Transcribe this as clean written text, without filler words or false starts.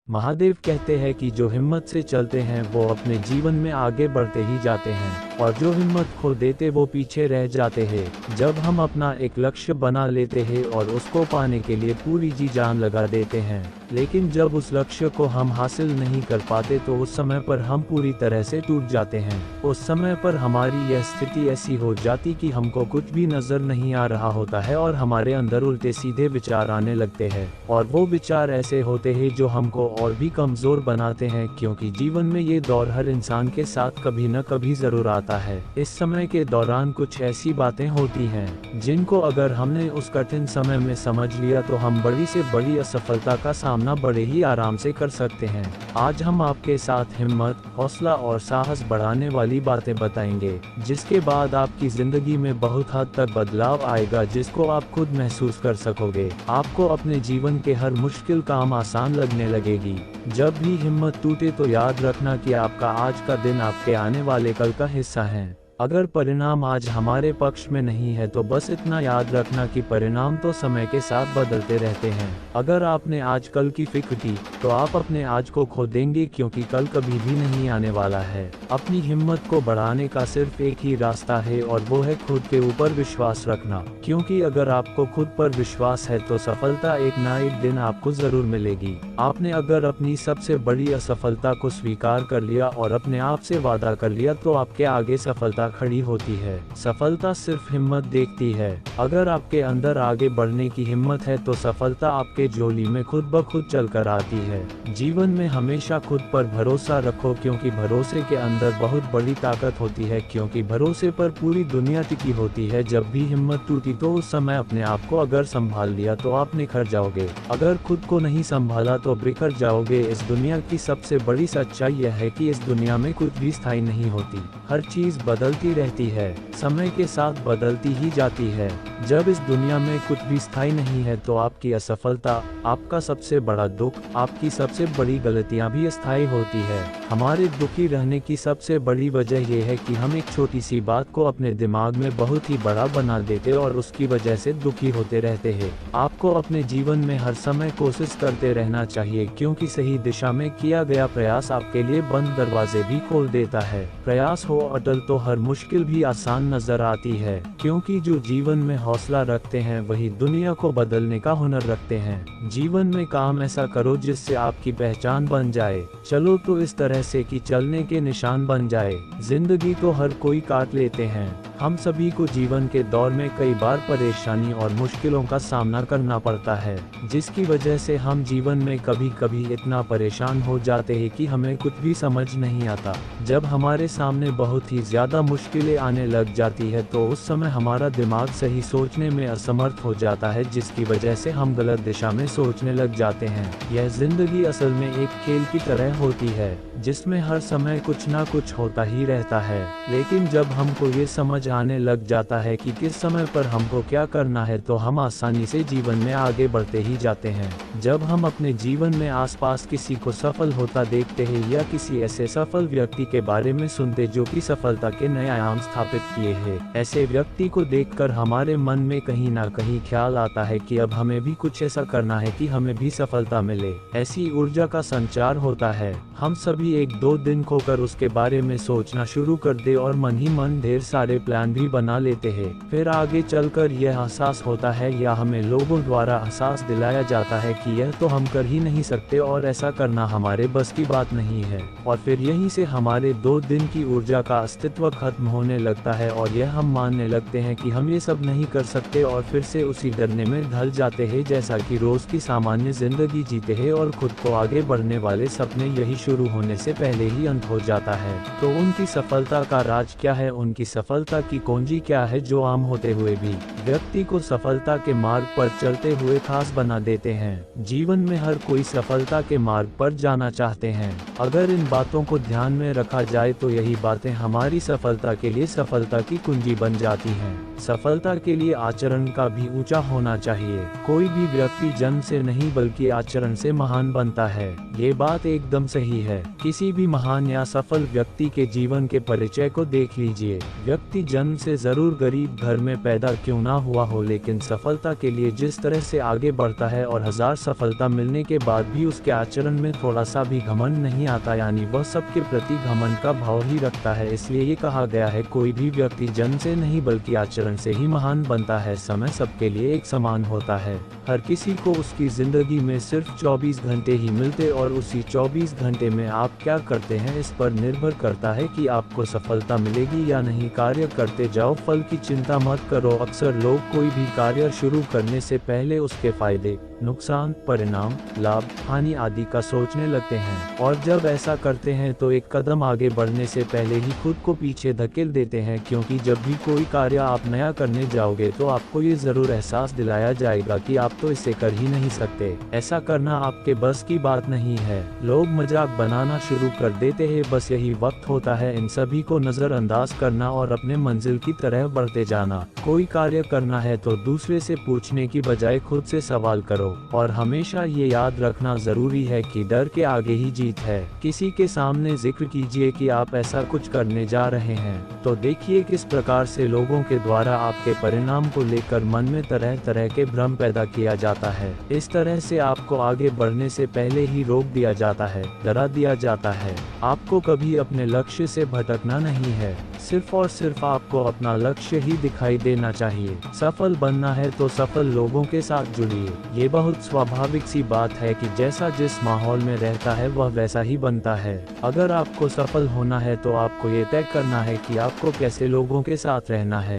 महादेव कहते हैं कि जो हिम्मत से चलते हैं वो अपने जीवन में आगे बढ़ते ही जाते हैं और जो हिम्मत खो देते वो पीछे रह जाते हैं। जब हम अपना एक लक्ष्य बना लेते हैं और उसको पाने के लिए पूरी जी जान लगा देते हैं, लेकिन जब उस लक्ष्य को हम हासिल नहीं कर पाते तो उस समय पर हम पूरी तरह से टूट जाते हैं। उस समय पर हमारी यह स्थिति ऐसी हो जाती कि हमको कुछ भी नजर नहीं आ रहा होता है और हमारे अंदर उल्टे सीधे विचार आने लगते हैं और वो विचार ऐसे होते हैं जो हमको और भी कमजोर बनाते हैं, क्योंकि जीवन में ये दौर हर इंसान के साथ कभी न कभी जरूर आता है। इस समय के दौरान कुछ ऐसी बातें होती हैं जिनको अगर हमने उस कठिन समय में समझ लिया तो हम बड़ी से बड़ी असफलता का सामना बड़े ही आराम से कर सकते हैं। आज हम आपके साथ हिम्मत, हौसला और साहस बढ़ाने वाली बातें बताएंगे, जिसके बाद आपकी जिंदगी में बहुत हद तक बदलाव आएगा, जिसको आप खुद महसूस कर सकोगे। आपको अपने जीवन के हर मुश्किल काम आसान लगने लगेगी। जब भी हिम्मत टूटे तो याद रखना कि आपका आज का दिन आपके आने वाले कल का हिस्सा है। अगर परिणाम आज हमारे पक्ष में नहीं है तो बस इतना याद रखना कि परिणाम तो समय के साथ बदलते रहते हैं। अगर आपने आज कल की फिक्र की तो आप अपने आज को खो देंगे, क्योंकि कल कभी भी नहीं आने वाला है। अपनी हिम्मत को बढ़ाने का सिर्फ एक ही रास्ता है और वो है खुद के ऊपर विश्वास रखना, क्योंकि अगर आपको खुद पर विश्वास है तो सफलता एक ना एक दिन आपको जरूर मिलेगी। आपने अगर अपनी सबसे बड़ी असफलता को स्वीकार कर लिया और अपने आप से वादा कर लिया तो आपके आगे सफलता खड़ी होती है। सफलता सिर्फ हिम्मत देखती है। अगर आपके अंदर आगे बढ़ने की हिम्मत है तो सफलता आपके झोली में खुद ब खुद चलकर आती है। जीवन में हमेशा खुद पर भरोसा रखो, क्योंकि भरोसे के अंदर बहुत बड़ी ताकत होती है, क्योंकि भरोसे पर पूरी दुनिया टिकी होती है। जब भी हिम्मत टूटी तो उस समय अपने आप को अगर संभाल लिया तो आप निखर जाओगे, अगर खुद को नहीं संभाला तो बिखर जाओगे। इस दुनिया की सबसे बड़ी सच्चाई यह है कि इस दुनिया में कुछ भी स्थायी नहीं होती, हर चीज बदलती रहती है, समय के साथ बदलती ही जाती है। जब इस दुनिया में कुछ भी स्थायी नहीं है तो आपकी असफलता, आपका सबसे बड़ा दुख, आपकी सबसे बड़ी गलतियां भी स्थायी होती है। हमारे दुखी रहने की सबसे बड़ी वजह यह है कि हम एक छोटी सी बात को अपने दिमाग में बहुत ही बड़ा बना देते और उसकी वजह से दुखी होते रहते हैं। आपको अपने जीवन में हर समय कोशिश करते रहना चाहिए, क्योंकि सही दिशा में किया गया प्रयास आपके लिए बंद दरवाजे भी खोल देता है। प्रयास हो अटल तो हर मुश्किल भी आसान नजर आती है, क्योंकि जो जीवन में हौसला रखते हैं वही दुनिया को बदलने का हुनर रखते हैं। जीवन में काम ऐसा करो जिससे आपकी पहचान बन जाए। चलो तो इस तरह से कि चलने के निशान बन जाए। जिंदगी तो हर कोई काट लेते हैं। हम सभी को जीवन के दौर में कई बार परेशानी और मुश्किलों का सामना करना पड़ता है, जिसकी वजह से हम जीवन में कभी कभी इतना परेशान हो जाते हैं कि हमें कुछ भी समझ नहीं आता। जब हमारे सामने बहुत ही ज्यादा मुश्किलें आने लग जाती है तो उस समय हमारा दिमाग सही सोचने में असमर्थ हो जाता है, जिसकी वजह से हम गलत दिशा में सोचने लग जाते हैं। यह जिंदगी असल में एक खेल की तरह होती है, जिसमें हर समय कुछ ना कुछ होता ही रहता है, लेकिन जब हमको ये समझ आने लग जाता है कि किस समय पर हमको क्या करना है तो हम आसानी से जीवन में आगे बढ़ते ही जाते हैं। जब हम अपने जीवन में आसपास किसी को सफल होता देखते हैं या किसी ऐसे सफल व्यक्ति के बारे में सुनते जो कि सफलता के नए आयाम स्थापित किए हैं, ऐसे व्यक्ति को देखकर हमारे मन में कहीं ना कहीं ख्याल आता है कि अब हमें भी कुछ ऐसा करना है कि हमें भी सफलता मिले। ऐसी ऊर्जा का संचार होता है। हम सभी एक दो दिन खोकर उसके बारे में सोचना शुरू कर दे और मन ही मन ढेर सारे प्लान भी बना लेते हैं। फिर आगे चलकर यह एहसास होता है या हमें लोगों द्वारा एहसास दिलाया जाता है कि यह तो हम कर ही नहीं सकते और ऐसा करना हमारे बस की बात नहीं है, और फिर यहीं से हमारे 2 दिन की ऊर्जा का अस्तित्व खत्म होने लगता है और यह हम मानने लगते हैं कि हम ये सब नहीं कर सकते और फिर से उसी डरने में ढल जाते हैं जैसा कि रोज की सामान्य जिंदगी जीते हैं और खुद को आगे बढ़ने वाले सपने यही शुरू होने से पहले ही अंत हो जाता है। तो उनकी सफलता का राज क्या है, उनकी सफलता की कुंजी क्या है जो आम होते हुए भी व्यक्ति को सफलता के मार्ग पर चलते हुए खास बना देते हैं। जीवन में हर कोई सफलता के मार्ग पर जाना चाहते हैं। अगर इन बातों को ध्यान में रखा जाए तो यही बातें हमारी सफलता सफलता के लिए सफलता की कुंजी बन जाती हैं। सफलता के लिए आचरण का भी ऊंचा होना चाहिए। कोई भी व्यक्ति जन्म से नहीं बल्कि आचरण से महान बनता है। ये बात एकदम सही है। किसी भी महान या सफल व्यक्ति के जीवन के परिचय को देख लीजिए। व्यक्ति जन्म से जरूर गरीब घर में पैदा क्यों ना हुआ हो, लेकिन सफलता के लिए जिस तरह से आगे बढ़ता है और हजार सफलता मिलने के बाद भी उसके आचरण में थोड़ा सा भी घमंड नहीं आता, यानी वह सबके प्रति घमंड का भाव ही रखता है। इसलिए ये कहा गया है, कोई भी व्यक्ति जन्म से नहीं बल्कि आचरण से ही महान बनता है। समय सबके लिए एक समान होता है। हर किसी को उसकी जिंदगी में सिर्फ 24 घंटे ही मिलते और उसी 24 घंटे में आप क्या करते हैं इस पर निर्भर करता है कि आपको सफलता मिलेगी या नहीं। कार्य करते जाओ, फल की चिंता मत करो। अक्सर लोग कोई भी कार्य शुरू करने से पहले उसके फायदे, नुकसान, परिणाम, लाभ, हानि आदि का सोचने लगते हैं, और जब ऐसा करते हैं तो एक कदम आगे बढ़ने से पहले ही खुद को पीछे धकेल देते हैं। क्योंकि जब भी कोई कार्य आप नया करने जाओगे तो आपको ये जरूर एहसास दिलाया जाएगा कि आप तो इसे कर ही नहीं सकते। ऐसा करना आपके बस की बात नहीं है। लोग मजाक बनाना शुरू कर देते हैं। बस यही वक्त होता है इन सभी को नजरअंदाज करना और अपने मंजिल की तरह बढ़ते जाना। कोई कार्य करना है तो दूसरे से पूछने की बजाय खुद से सवाल करो, और हमेशा ये याद रखना जरूरी है कि डर के आगे ही जीत है। किसी के सामने जिक्र कीजिए कि आप ऐसा कुछ करने जा रहे हैं, तो देखिए किस प्रकार से लोगों के द्वारा आपके परिणाम को लेकर मन में तरह तरह के भ्रम पैदा किया जाता है। इस तरह से आपको आगे बढ़ने से पहले ही रोक दिया जाता है, डरा दिया जाता है। आपको कभी अपने लक्ष्य से भटकना नहीं है। सिर्फ और सिर्फ आपको अपना लक्ष्य ही दिखाई देना चाहिए। सफल बनना है तो सफल लोगों के साथ जुड़िए। ये बहुत स्वाभाविक सी बात है कि जैसा जिस माहौल में रहता है वह वैसा ही बनता है। अगर आपको सफल होना है तो आपको ये तय करना है कि आपको कैसे लोगों के साथ रहना है।